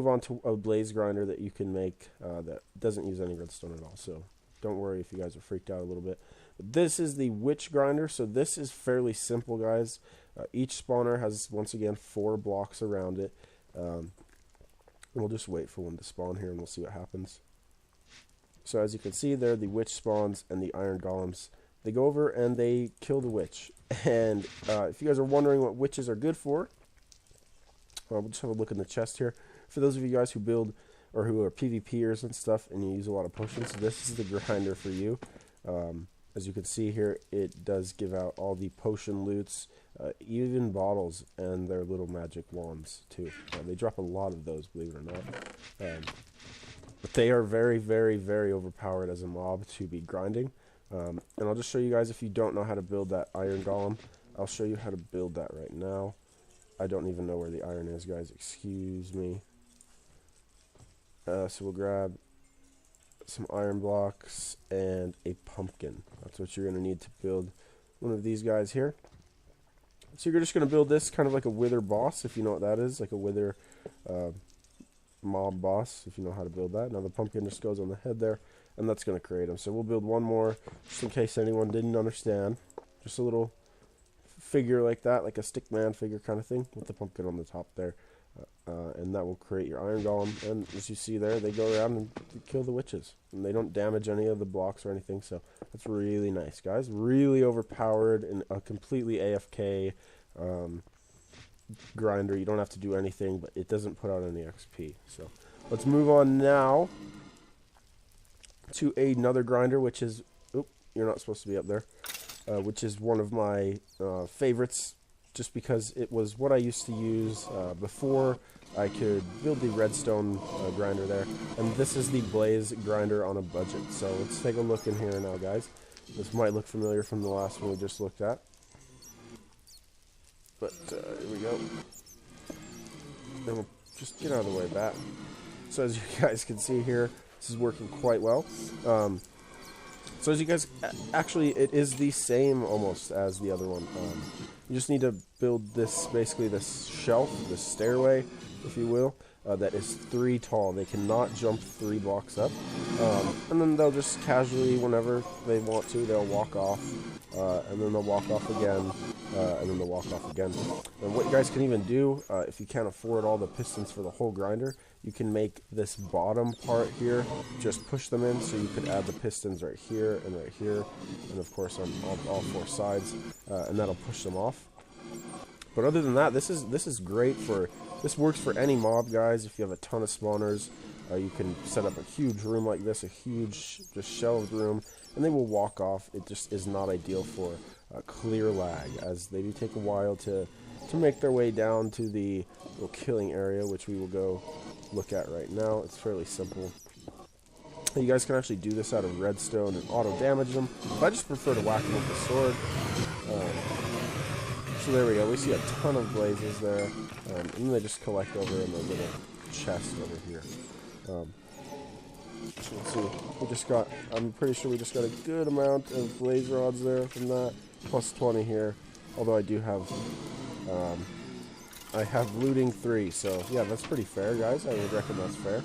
move on to a blaze grinder that you can make that doesn't use any redstone at all. So don't worry if you guys are freaked out a little bit. But this is the witch grinder. So this is fairly simple, guys. Each spawner has, once again, 4 blocks around it. We'll just wait for one to spawn here and we'll see what happens. So as you can see there, the witch spawns and the iron golems. They go over and they kill the witch. And if you guys are wondering what witches are good for, we'll just have a look in the chest here. For those of you guys who build or who are PvPers and stuff and you use a lot of potions, this is the grinder for you. As you can see here, it does give out all the potion loots, even bottles and their little magic wands too. They drop a lot of those, believe it or not. But they are very, very, very overpowered as a mob to be grinding. And I'll just show you guys, if you don't know how to build that iron golem, I'll show you how to build that right now. I don't even know where the iron is, guys. Excuse me. So we'll grab some iron blocks and a pumpkin. That's what you're going to need to build one of these guys here. So you're just going to build this kind of like a wither boss, if you know what that is, like a wither mob boss, if you know how to build that. Now the pumpkin just goes on the head there, and that's going to create them. So we'll build one more, just in case anyone didn't understand. Just a little figure like that, like a stickman figure kind of thing, with the pumpkin on the top there. And that will create your iron golem. And as you see there, they go around and kill the witches. And they don't damage any of the blocks or anything, so that's really nice, guys. Really overpowered and a completely AFK grinder. You don't have to do anything, but it doesn't put out any XP. So let's move on now to another grinder, which is, oop, you're not supposed to be up there, which is one of my favorites, just because it was what I used to use before I could build the redstone grinder there. And this is the blaze grinder on a budget. So let's take a look in here now, guys. This might look familiar from the last one we just looked at. But here we go. And we'll just get out of the way of that. So as you guys can see here, this is working quite well. So as you guys, actually it is the same almost as the other one. You just need to build this, basically this shelf, this stairway, if you will, that is 3 tall. They cannot jump 3 blocks up. And then they'll just casually, whenever they want to, they'll walk off, and then they'll walk off again, and then they'll walk off again. And what you guys can even do, if you can't afford all the pistons for the whole grinder, you can make this bottom part here, just push them in, so you could add the pistons right here, and of course on all 4 sides, and that'll push them off. But other than that, this is great for, this works for any mob, guys. If you have a ton of spawners, you can set up a huge room like this, a huge just shelved room, and they will walk off. It just is not ideal for clear lag, as they do take a while to make their way down to the little killing area, which we will go look at right now. It's fairly simple. You guys can actually do this out of redstone and auto damage them, but I just prefer to whack them with the sword. So there we go. We see a ton of blazes there, and then they just collect over in the little chest over here. So let's see. We just got, I'm pretty sure we just got a good amount of blaze rods there from that, plus 20 here. Although I do have, I have looting 3, so yeah, that's pretty fair, guys. I would reckon that's fair.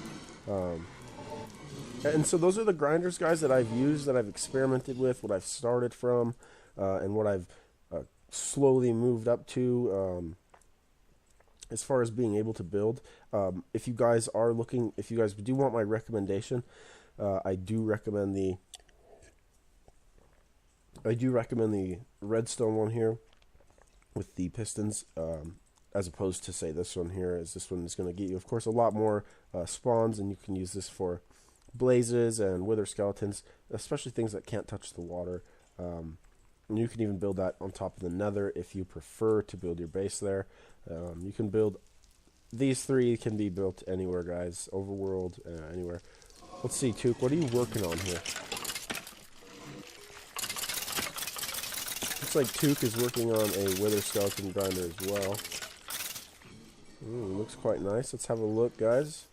And so those are the grinders, guys, that I've used, that I've experimented with, what I've started from, and what I've slowly moved up to as far as being able to build. If you guys are looking, if you guys do want my recommendation, I do recommend the redstone one here with the pistons, as opposed to, say, this one here, as this one is going to get you, of course, a lot more spawns, and you can use this for blazes and wither skeletons, especially things that can't touch the water. And you can even build that on top of the nether if you prefer to build your base there. You can build, these 3 can be built anywhere, guys, overworld, anywhere. Let's see, Took, what are you working on here? Looks like Took is working on a wither skeleton grinder as well. Looks quite nice. Let's have a look, guys.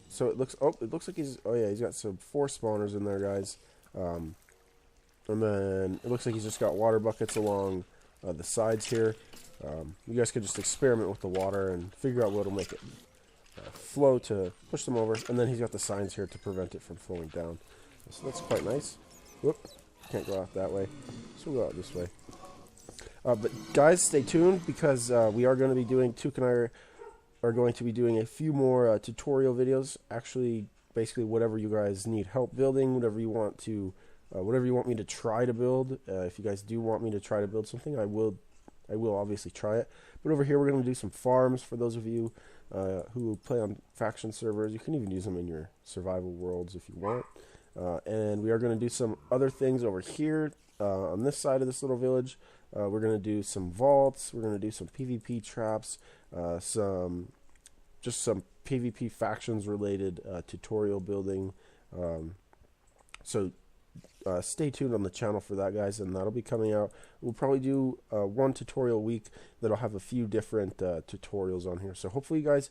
So it looks like he's got some 4 spawners in there, guys. And then it looks like he's just got water buckets along the sides here. You guys could just experiment with the water and figure out what will make it flow to push them over. And then he's got the signs here to prevent it from flowing down. So that's quite nice. Whoop, can't go out that way. So we'll go out this way. But guys, stay tuned because we are going to be doing, Tuke and I are going to be doing a few more tutorial videos. Actually, basically whatever you guys need help building, whatever you want me to try to build. If you guys do want me to try to build something, I will obviously try it. But over here, we're going to do some farms for those of you who play on faction servers. You can even use them in your survival worlds if you want. And we are going to do some other things over here on this side of this little village. We're going to do some vaults. We're going to do some PvP traps, some PvP factions related tutorial building. So stay tuned on the channel for that, guys, and that'll be coming out. We'll probably do one tutorial a week that'll have a few different tutorials on here. So hopefully you guys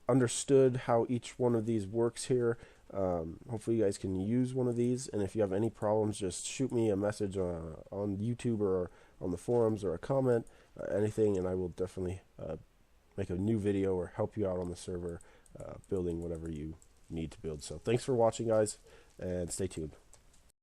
understood how each one of these works here. Hopefully you guys can use one of these, and if you have any problems, just shoot me a message on YouTube or on the forums or a comment, anything, and I will definitely make a new video or help you out on the server building whatever you need to build. So thanks for watching, guys, and stay tuned.